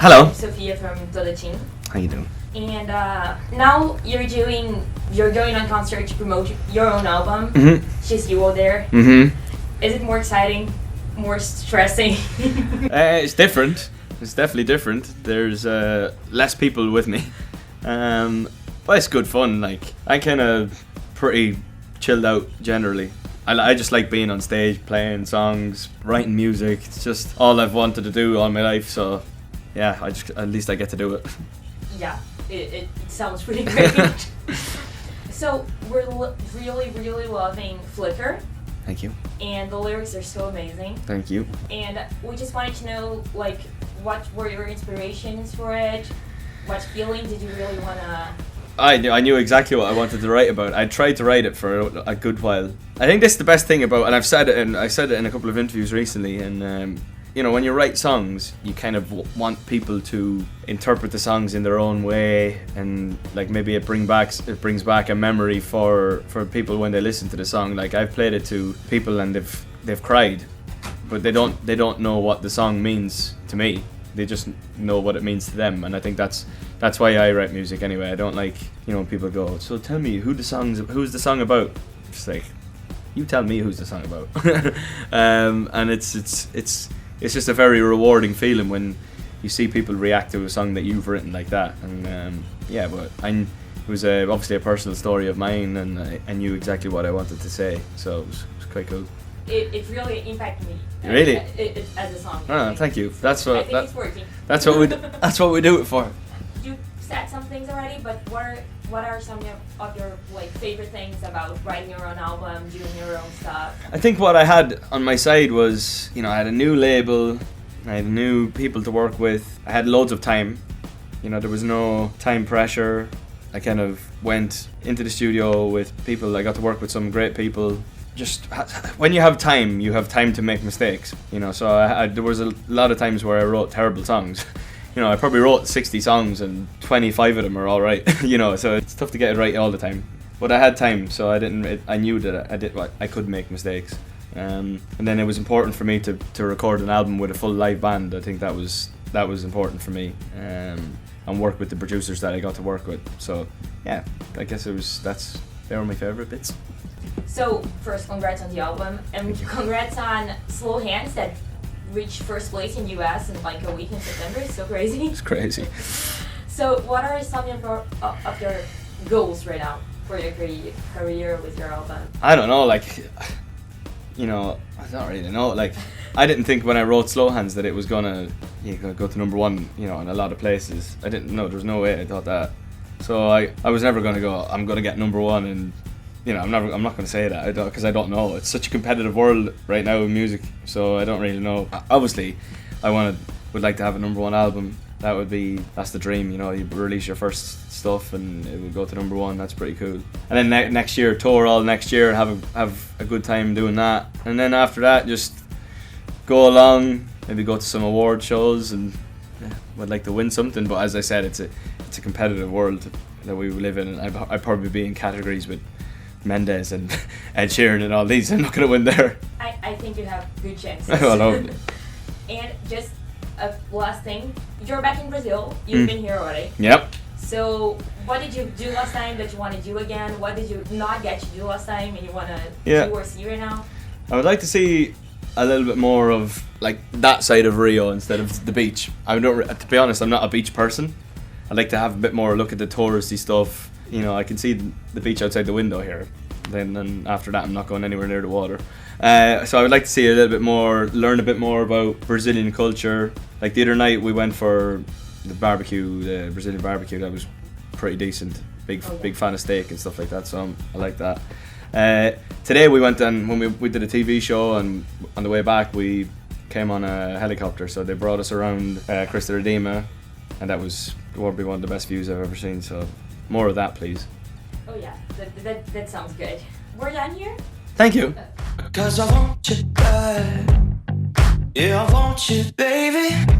Hello. I'm Sophia from Todateen. How you doing? And now you're going on concert to promote your own album. Mm-hmm. Just you all there. Mm-hmm. Is it more exciting? More stressing? It's different. It's definitely different. There's less people with me. But it's good fun. Like, I kind of pretty chilled out generally. I just like being on stage, playing songs, writing music. It's just all I've wanted to do all my life. So yeah, at least I get to do it. Yeah, it sounds pretty great. So we're really loving Flicker. Thank you. And the lyrics are so amazing. Thank you. And we just wanted to know, like, what were your inspirations for it? What feeling did you really want to... I knew exactly what I wanted to write about. I tried to write it for a good while. I think this is the best thing about, and I said it in a couple of interviews recently, and you know, when you write songs, you kind of want people to interpret the songs in their own way, and like maybe it brings back a memory for people when they listen to the song. Like, I've played it to people and they've cried, but they don't know what the song means to me. They just know what it means to them, and I think that's why I write music anyway. I don't like, you know, when people go, so tell me who's the song about. It's like, you tell me who's the song about. And it's just a very rewarding feeling when you see people react to a song that you've written like that. And yeah, but it was obviously a personal story of mine, and I knew exactly what I wanted to say, so it was quite cool. It really impacted me. Really? As a song. Oh, thank you. That's what. I think it's working. That's what we do it for. You said some things already, but what are some of your like favorite things about writing your own album, doing your own stuff? I think what I had on my side was, you know, I had a new label, I had new people to work with, I had loads of time. You know, there was no time pressure. I kind of went into the studio with people. I got to work with some great people. Just when you have time to make mistakes, you know. So there was a lot of times where I wrote terrible songs. You know, I probably wrote 60 songs and 25 of them are all right. You know, so it's tough to get it right all the time. But I had time, so I knew that I could make mistakes. And then it was important for me to record an album with a full live band. I think that was important for me. And work with the producers that I got to work with. So yeah, I guess they were my favorite bits. So first, congrats on the album, and congrats on Slow Hands that reached first place in US in like a week in September. It's so crazy. It's crazy. So what are some of your goals right now for your career with your album? I don't know, like, you know, I don't really know. Like, I didn't think when I wrote Slow Hands that it was gonna go to number one, you know, in a lot of places. I didn't know, there was no way I thought that. So I was never gonna go, I'm gonna get number one, and you know, I'm not going to say that because I don't know. It's such a competitive world right now in music, so I don't really know. Obviously, I would like to have a number one album. That's the dream, you know. You release your first stuff and it will go to number one. That's pretty cool. And then next year, tour all next year, have a good time doing that. And then after that, just go along, maybe go to some award shows, and yeah, would like to win something. But as I said, it's a competitive world that we live in, and I'd probably be in categories with Mendes and Ed Sheeran and all these. I'm not going to win there. I think you have good chances. And just a last thing, you're back in Brazil. You've been here already. Yep. So what did you do last time that you want to do again? What did you not get to do last time and you want to do or see right now? I would like to see a little bit more of like that side of Rio instead of the beach. To be honest, I'm not a beach person. I'd like to have a bit more look at the touristy stuff. You know, I can see the beach outside the window here. Then after that, I'm not going anywhere near the water. So I would like to see a little bit more, learn a bit more about Brazilian culture. Like the other night, we went for the Brazilian barbecue. That was pretty decent. Big fan of steak and stuff like that. So I like that. Today we went and when we did a TV show, and on the way back we came on a helicopter. So they brought us around Crista Redeema, and that was probably one of the best views I've ever seen. So. More of that, please. Oh yeah, that sounds good. We're done here? Thank you. 'Cause I want you bad. Yeah, I want you, baby.